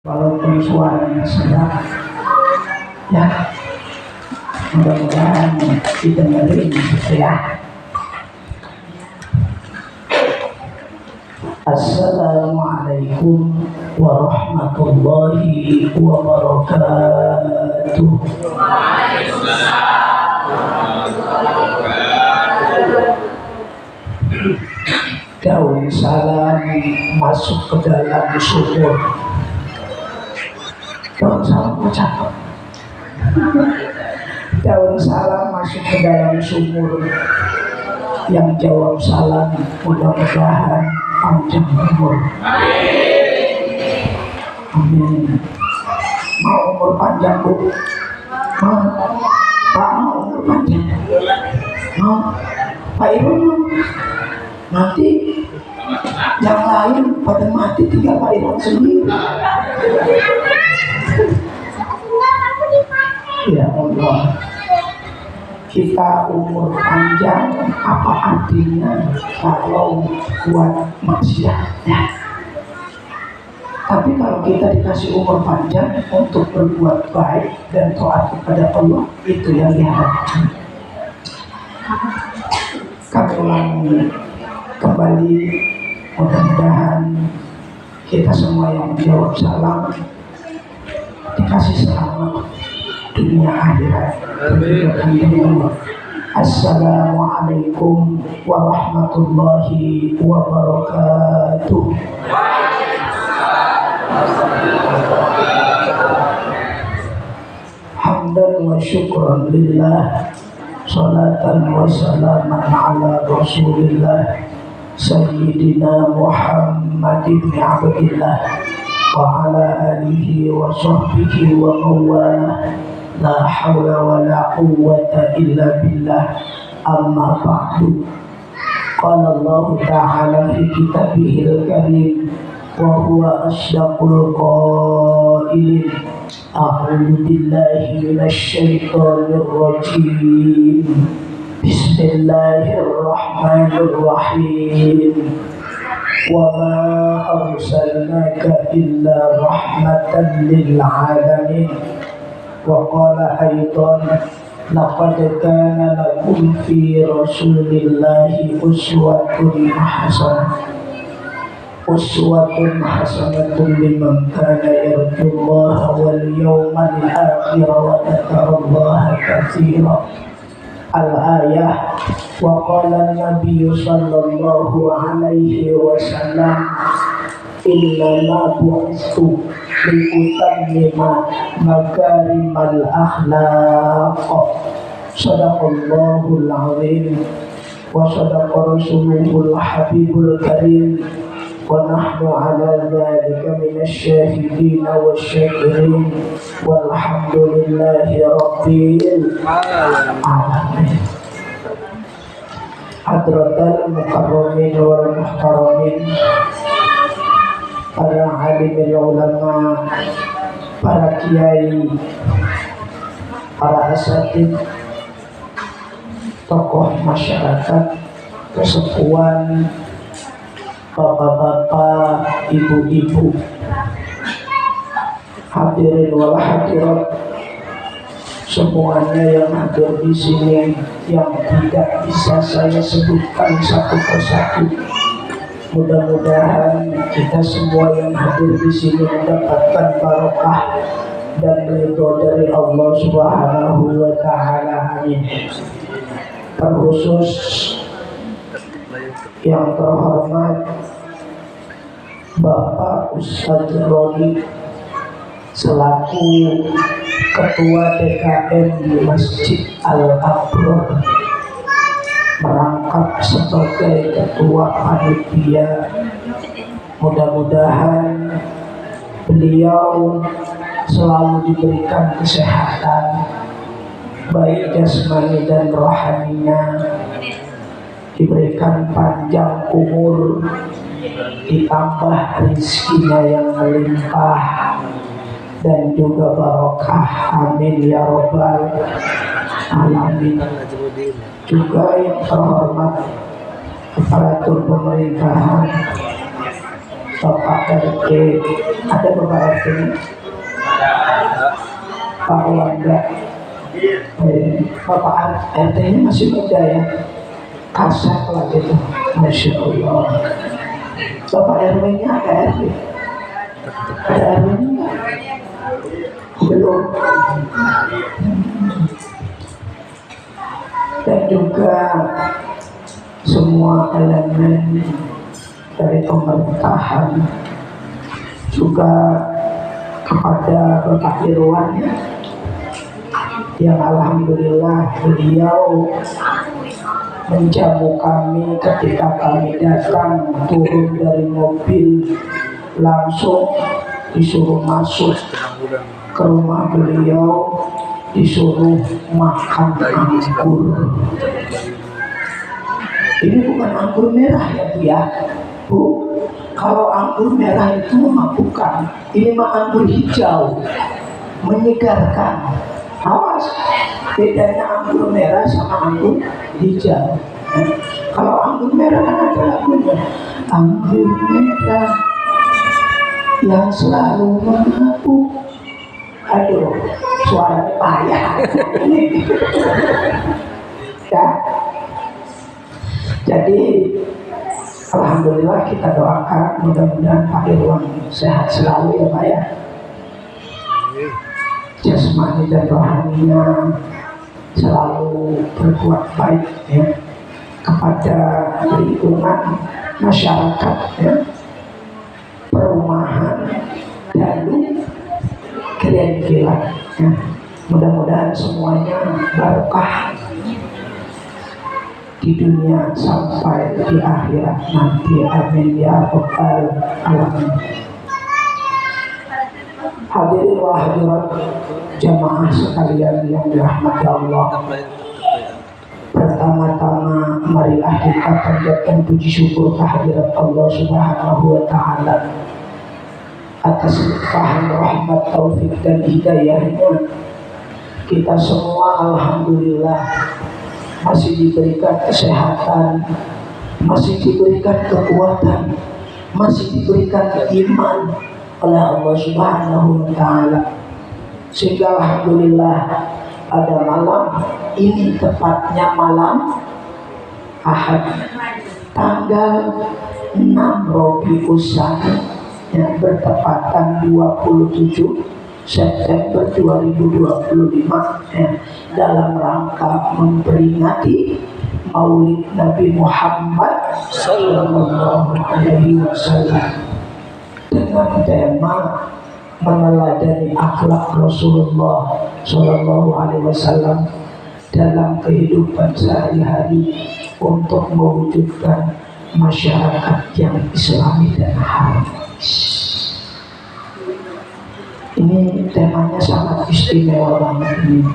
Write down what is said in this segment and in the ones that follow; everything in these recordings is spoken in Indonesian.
walaupun suaranya sedang ya, mudah-mudahan didengerin ya. Assalamualaikum warahmatullahi wabarakatuh. Daun salam masuk ke dalam sumur. Daun salam cakep. Daun salam masuk ke dalam sumur. Yang jawab salam mudah-mudahan panjang umur. Amin. Mau umur panjang Bu? Mau? Pak mau umur panjang? Mau? Pak Ibu mau? Nanti yang lain pada mati tinggal Pak Ibu sendiri. Ya Allah, kita umur panjang apa artinya kalau buat maksiatnya? Tapi kalau kita dikasih umur panjang untuk berbuat baik dan taat kepada Allah, itu yang diharapkan. Kami ulangi kembali, mudah-mudahan kita semua yang menjawab salam dikasih selamat dunia akhirat. Assalamualaikum warahmatullahi wabarakatuh. Hamdan wa syukran lillah, salatan wa salaman ala rasulillah Sayyidina Muhammad ibn Abdillah wa ala alihi wa sahbihi wa mawalah. La hawla wa la quwwata illa billah. Amma ba'du. Qala Allah ta'ala fi kitabihil karim wa huwa asdaqul qailin. A'udzu billahi minasy syaithanir rajim. Bismillahirrahmanirrahim. Wa ma arsalnaka illa rahmatan lil alamin. Wa qala aidan laqad kana lakum fi rasulillahi uswatun hasanatun liman kana yarjullaha wal yawmal akhir wa dzakarallaha katsiran. Al-ayah. Wa qala an-nabiy sallallahu alaihi wasallam innama bu'istu liutammima makarimal akhlaq. Sadaqallahul azim wa sadaqa rasuluhul habibul karim wa nahnu ala dzalika minasy syahidin wasyakirin walhamdulillahi rabbil alamin. Hadratal mukarramin wal muhtaramin, para alim ulama, para kiai, para asatid, tokoh masyarakat, kesepuan, bapak-bapak, ibu-ibu, hadirin wal hadirat, semuanya yang hadir di sini yang tidak bisa saya sebutkan satu persatu. Mudah-mudahan kita semua yang hadir di sini mendapatkan barokah dan ridho dari Allah Subhanahu wa Ta'ala. Amin. Terkhusus yang terhormat Bapak Ustadz Roni selaku Ketua DKM di Masjid Al-Abrar, merangkap sebagai ketua panitia. Mudah-mudahan beliau selalu diberikan kesehatan baik jasmani dan rohaninya, diberikan panjang umur, ditambah rezekinya yang melimpah dan juga barokah. Amin ya robbal alamin. Juga yang terhormat aparatur pemerintahan Bapak RT, ada Bapak RT ini? Pak Wanda, Bapak RT ini masih muda ya, kasar lah gitu, Masya Allah. Bapak RW nya ada RW? Ada RW nya? Belum. Dan juga semua elemen dari pemerintahan, juga kepada Bapak Irwan yang alhamdulillah beliau menjamu kami ketika kami datang, turun dari mobil langsung disuruh masuk ke rumah beliau, disuruh makan anggur. Ini bukan anggur merah ya Bu ya, Bu. Kalau anggur merah itu memabukkan, ini mah anggur hijau, menyegarkan. Awas, bedanya anggur merah sama anggur hijau. Kalau anggur merah kan ada lagunya, anggur merah yang selalu menabuk. Aduh, suaranya payah. Ya. Jadi alhamdulillah kita doakan mudah-mudahan Pak Irwan sehat selalu ya Pak ya. Jasmani dan rohaninya selalu berbuat baik ya kepada lingkungan masyarakat ya, perumahan dan keren-keren ya. Mudah-mudahan semuanya barokah di dunia sampai di akhirat nanti, amin ya rabbal alamin. Hadirin wa hadirat jamaah sekalian yang dirahmati Allah, pertama-tama marilah kita panjatkan puji syukur kehadirat Allah Subhanahu wa taala atas limpahan rahmat, taufik dan hidayahnya. Kita semua alhamdulillah masih diberikan kesehatan, masih diberikan kekuatan, masih diberikan iman oleh Allah Subhanahu wa taala. Sehingga alhamdulillah pada malam ini, tepatnya malam Ahad tanggal 6 Rabiul Tsani yang bertepatan 27 September 2025 dalam rangka memperingati Maulid Nabi Muhammad Sallallahu Alaihi Wasallam dengan tema meneladani akhlak Rasulullah Sallallahu Alaihi Wasallam dalam kehidupan sehari-hari untuk mewujudkan masyarakat yang Islami dan harmonis. Ini temanya sangat istimewa banget ini.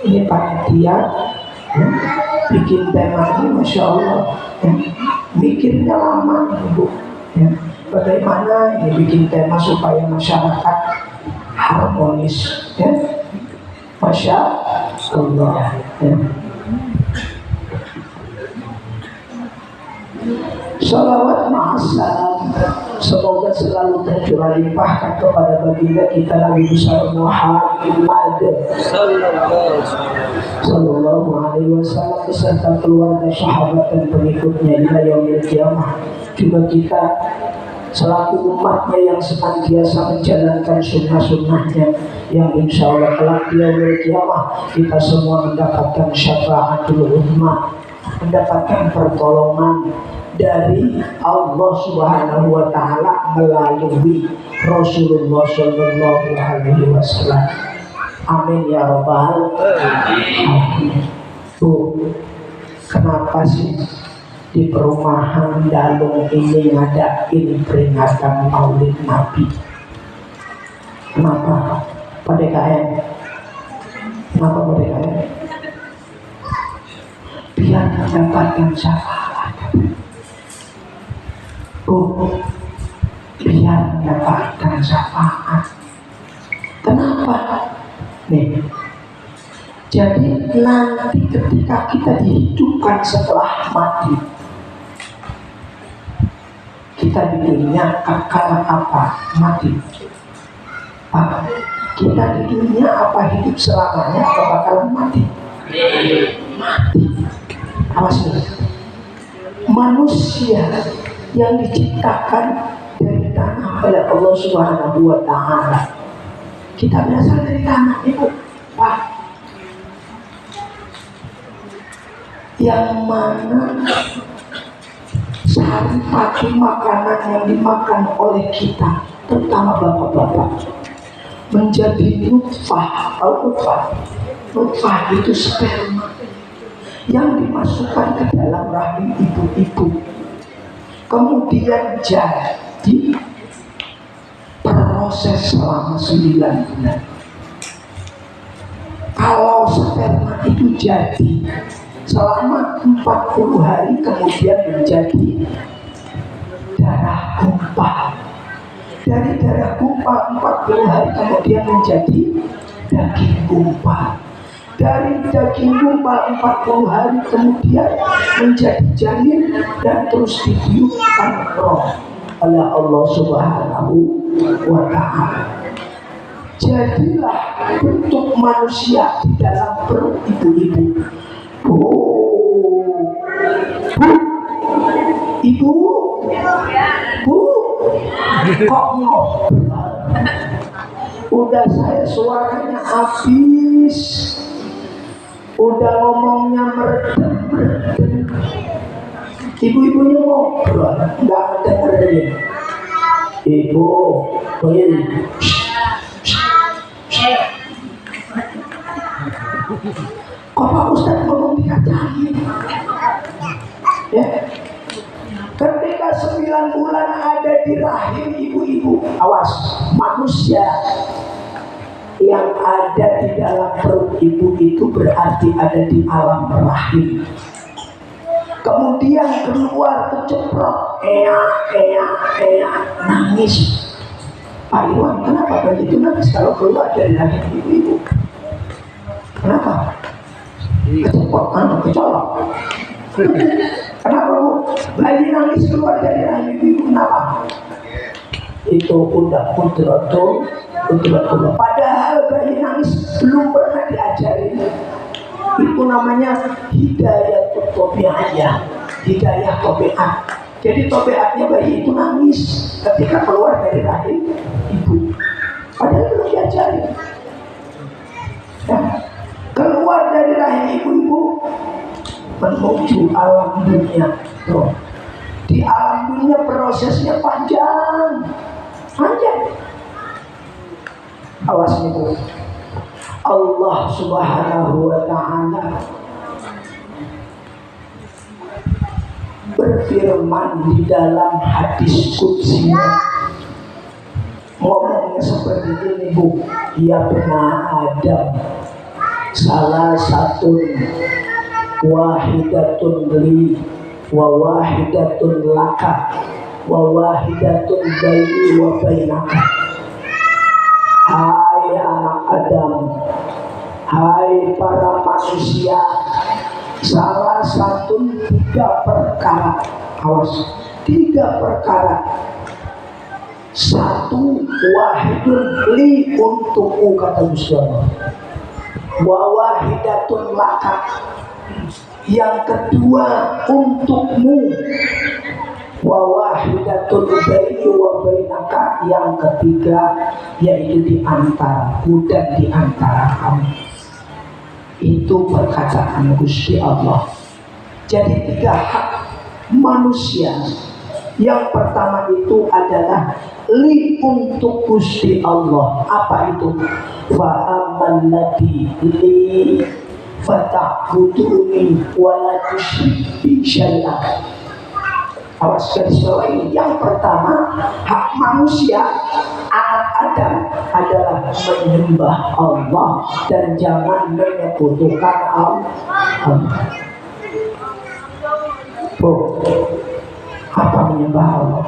Ini panitia ya, bikin tema ini, masya Allah ya, mikirnya lama Bu ya. Bagaimana ini bikin tema supaya masyarakat harmonis ya, masya Allah ya. Salawat ma'assalam semoga selalu tercurah limpahkan kepada baginda kita Nabi besar Muhammad Sallallahu Alaihi Wasallam beserta keluarga, sahabat dan pengikutnya hingga yaumil qiyamah. Juga kita selaku umatnya yang senantiasa menjalankan sunnah-sunnahnya yang insya Allah kelak di yaumil qiyamah kita semua mendapatkan syafaatul ummah, mendapatkan pertolongan dari Allah Subhanahu wa taala melalui Rasulullah Sallallahu Alaihi Wasallam. Amin ya rabbal alamin. Tuh, kenapa sih di perumahan Dalung ini ngadain peringatan Maulid Nabi? Kenapa? PDKM. Kenapa PDKM? Biar mendapatkan syafaat. Biar mendapatkan syafaat. Kenapa? Nih, jadi nanti ketika kita dihidupkan setelah mati, kita Kita di dunia karena apa? Mati. Pak, kita di dunia apa hidup selamanya atau bakalan mati? Mati. Awas nih. Manusia yang diciptakan dari tanah oleh Allah Subhanahu wa Ta'ala. Kita berasal dari tanah itu, Pak. Yang mana sehari-hari makanan yang dimakan oleh kita, terutama bapak-bapak, menjadi nutfah. Tahu nutfah? Nutfah itu sperma yang dimasukkan ke dalam rahim ibu-ibu, kemudian jadi proses selama 9 bulan. Kalau sperma itu jadi selama 40 hari, kemudian menjadi darah gumpal. Dari darah gumpal 40 hari kemudian menjadi daging gumpal. Dari daging gumpal 40 hari kemudian menjadi janin dan terus ditiupkan roh oleh Allah Subhanahu wa Ta'ala. Jadilah bentuk manusia di dalam perut ibu-ibu. Ibu, kok ngobrol? Udah saya suaranya habis, udah ngomongnya meredam. Ibu-ibunya ngobrol, nggak dengerin. Ibu, ini. Kok Pak Ustadz ngomong dikacain? Ya. Ketika 9 bulan ada di rahim ibu-ibu, awas, manusia yang ada di dalam perut ibu itu berarti ada di alam rahim. Kemudian keluar keceprot, nangis. Pak Iwan, kenapa begitu nangis kalau keluar dari rahim ibu-ibu? Kenapa? Keceprot, kecolok. Kenapa Bu? Bayi nangis keluar dari rahim ibu, kenapa? Itu udah kudratun. Padahal bayi nangis belum pernah diajarin. Itu namanya hidayah tobi'ah. Hidayah tobi'ah. Jadi tobi'ahnya bayi itu nangis ketika keluar dari rahim ibu. Padahal belum diajarin. Nah, keluar dari rahim ibu-ibu menuju alam dunia. Tuh. Di alam dunia prosesnya panjang. Awas nih Bu. Allah Subhanahu wa Ta'ala berfirman di dalam hadis qudsi, ngomongnya seperti ini Bu. Ya benar Adam, salah satu wahidatun li wa wahidatun laka wa wahidatun baini wa bainaka. Hai anak Adam, hai para manusia, salah satu 3 perkara, awas, 3 perkara. 1 wahidun li untukku, kata Gusti Allah. Wa wahidatun laka, yang kedua untukmu. Wa wahidatun baini wa bainaka, yang ketiga yaitu di antaraku dan di antara kamu. Itu perkataan Gusti Allah. Jadi 3 hak manusia. Yang pertama itu adalah li untuk Gusti Allah. Apa itu? Fa amman ladzi li fata'buduni wa la tusyrik bi syai'an. Awas garis bawah ini. Yang pertama, hak manusia anak Adam adalah menyembah Allah dan jangan menyekutukan Allah. Apa menyembah Allah?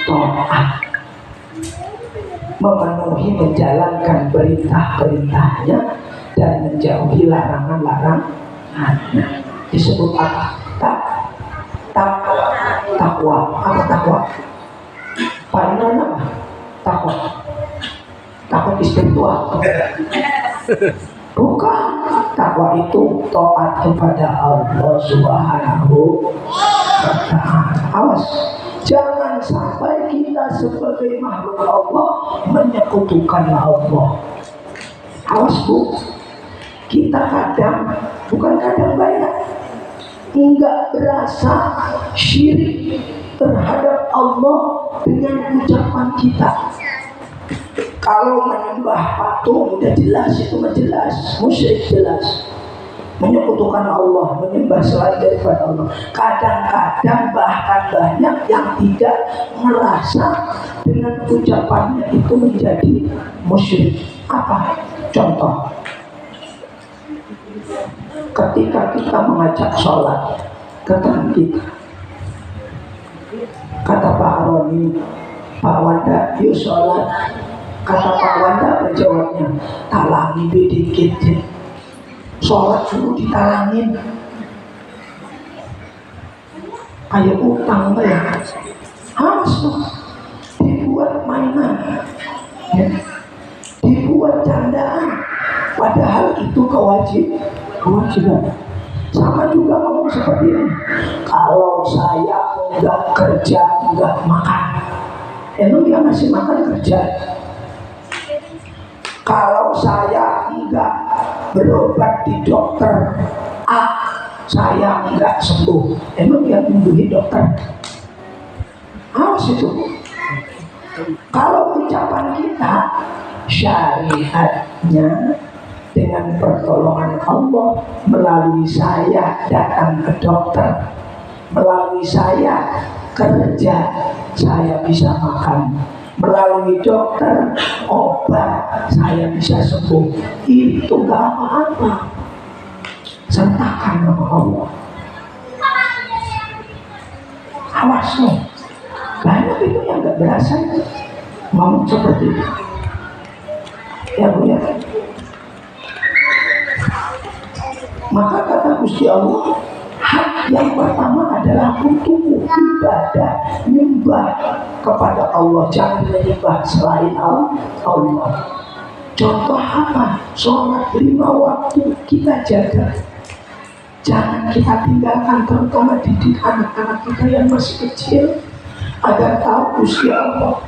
Taat, memenuhi menjalankan perintah-perintahnya dan menjauhi larangan-larangannya. Disebut apa? takwa. Apa takwa? Paling apa? Takwa. Takwa spiritual. Bukan. Takwa itu taat kepada Allah Subhanahu wa ta'ala. Awas, jangan sampai kita sebagai makhluk Allah menyekutukan Allah. Awas bu, kita kadang, bukan kadang banyak, enggak berasa syirik terhadap Allah dengan ucapan kita. Kalau menyembah patung udah jelas, itu jelas, musyrik jelas, menyekutukan Allah, menyembah selain daripada Allah. Kadang-kadang bahkan banyak yang tidak merasa dengan ucapannya itu menjadi musyrik. Apa? Contoh, ketika kita mengajak sholat ke teman kita, kata Pak Aroni, Pak Wanda, yuk sholat. Kata Pak Wanda menjawabnya, talangi dikit, sholat suruh ditalangin, kayak utang ya, harus dibuat mainan, ya. Dibuat candaan, padahal itu kewajiban. Sama juga ngomong seperti ini, kalau saya enggak kerja, enggak makan, emang dia masih makan kerja? Kalau saya enggak berobat di dokter A, saya enggak sembuh, emang dia membunuh dokter? Awas itu. Kalau ucapan kita syariatnya dengan pertolongan Allah, melalui saya datang ke dokter, melalui saya kerja, saya bisa makan, melalui dokter obat, saya bisa sembuh. Itu gak apa-apa, sertakan nama Allah. Awas loh, banyak itu yang gak berasa ngomong seperti itu. Ya Bu ya. Maka kata Gusti Allah, hak yang pertama adalah untuk ibadah, menyembah kepada Allah, jangan menyembah selain Allah. Contoh apa? Sholat 5 waktu kita jaga, jangan kita tinggalkan, terutama didik anak-anak kita yang masih kecil agar tahu Gusti Allah.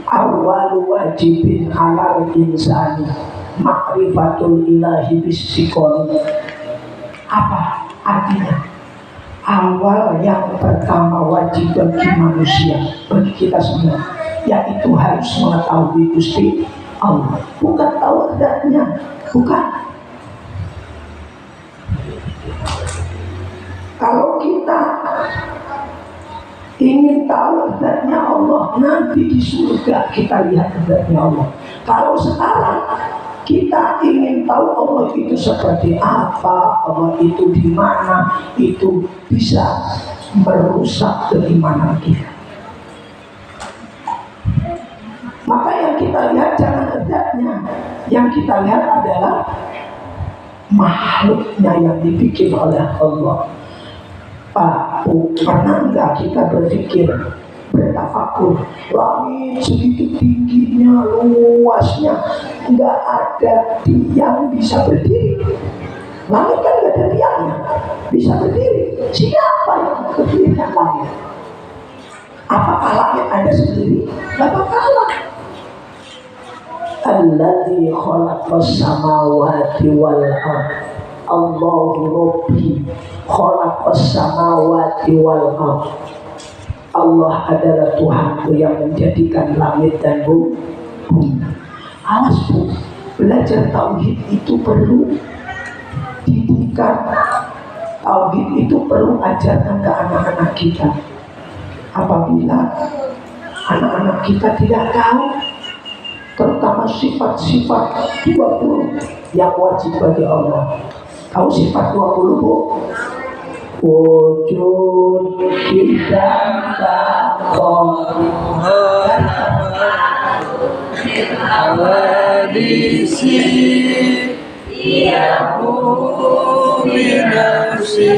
Awal wajibin alal insani ma'rifatul ilahi bisikoni. Apa artinya? Awal yang pertama wajib bagi manusia, bagi kita semua, yaitu harus mengetahui Gusti Allah. Bukan tahu zatnya, bukan. Kalau kita ingin tahu zatnya Allah, nanti di surga kita lihat zatnya Allah. Kalau sekarang kita ingin tahu Allah itu seperti apa, Allah itu di mana, itu bisa merusak keimanan kita. Maka yang kita lihat jangan zatnya, yang kita lihat adalah makhluknya yang dibikin oleh Allah. Pak, pernah enggak kita berpikir, bertafakur, langit segitu tingginya, luasnya, enggak ada tiang bisa berdiri. Langit kan enggak ada tiangnya, bisa berdiri. Siapa yang berdirikan langit? Apakah langit ada sendiri? Enggak bakalan. Alladzi khalaqas samawati wal ardh, Allahu Rabbi khalaqas samawati wal ardh. Allah adalah Tuhanku yang menjadikan langit dan bumi. Awas Bu, belajar tauhid itu perlu didikan. Tauhid itu perlu ajarkan ke anak-anak kita. Apabila anak-anak kita tidak tahu, terutama sifat-sifat 20 yang wajib bagi Allah. Tahu sifat 20 Bu? Wujud kita Tuhan awadisi yahu binafsi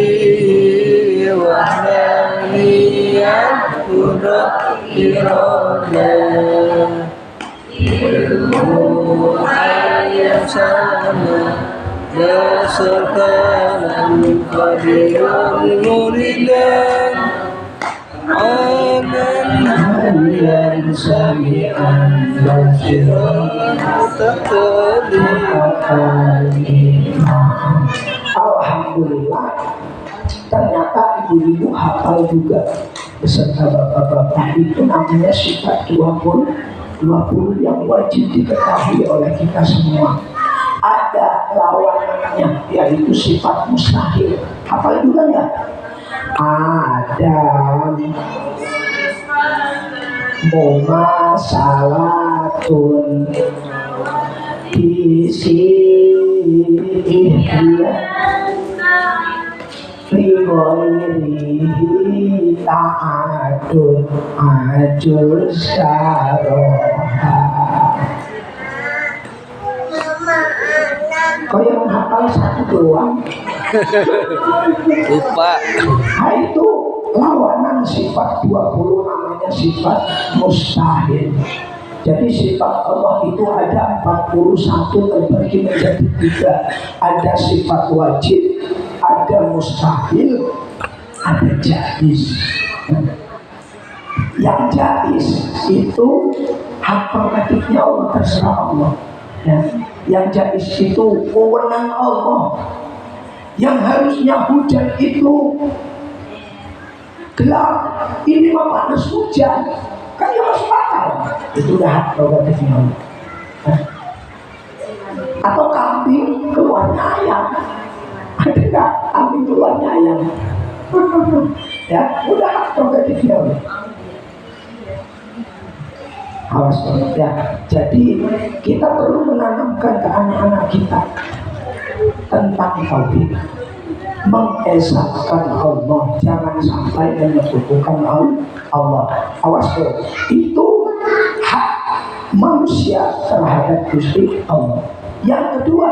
wahdani yang kuda irada ilmu ayat sama dasarkan qadirul muridan aman yang sami'an basiran alhamdulillah, ternyata ibu-ibu hafal juga beserta bapak-bapak. Itu namanya sifat 20 yang wajib diketahui oleh kita semua. Ada lawanannya, yaitu sifat mustahil. Hafal juga ya? Ada mumasalatun disihir ligoiri ta'adun ajur saroha. Kau yang hafal satu doang lupa. Nah itu lawanan sifat 20 namanya sifat mustahil. Jadi sifat Allah itu ada 41 terbagi menjadi 3. Ada sifat wajib, ada mustahil, ada jaiz. Yang jaiz itu hak prerogatifnya Allah, terserah Allah. Ya. Yang jaiz itu wewenang Allah. Yang harusnya hujan itu gelap, ini mah panas hujan, kan ya masuk akal. Itu udah hak prerogatifnya Allah. Atau kambing keluarnya ayam, ada nggak kambing keluarnya ayam? Ya, udah hak prerogatifnya Allah. Awas ya. Jadi kita perlu menanamkan ke anak-anak kita tentang tauhid, mengesahkan Allah, jangan sampai menyekutukan Allah. Awas bro, itu hak manusia terhadap Gusti Allah. Yang kedua,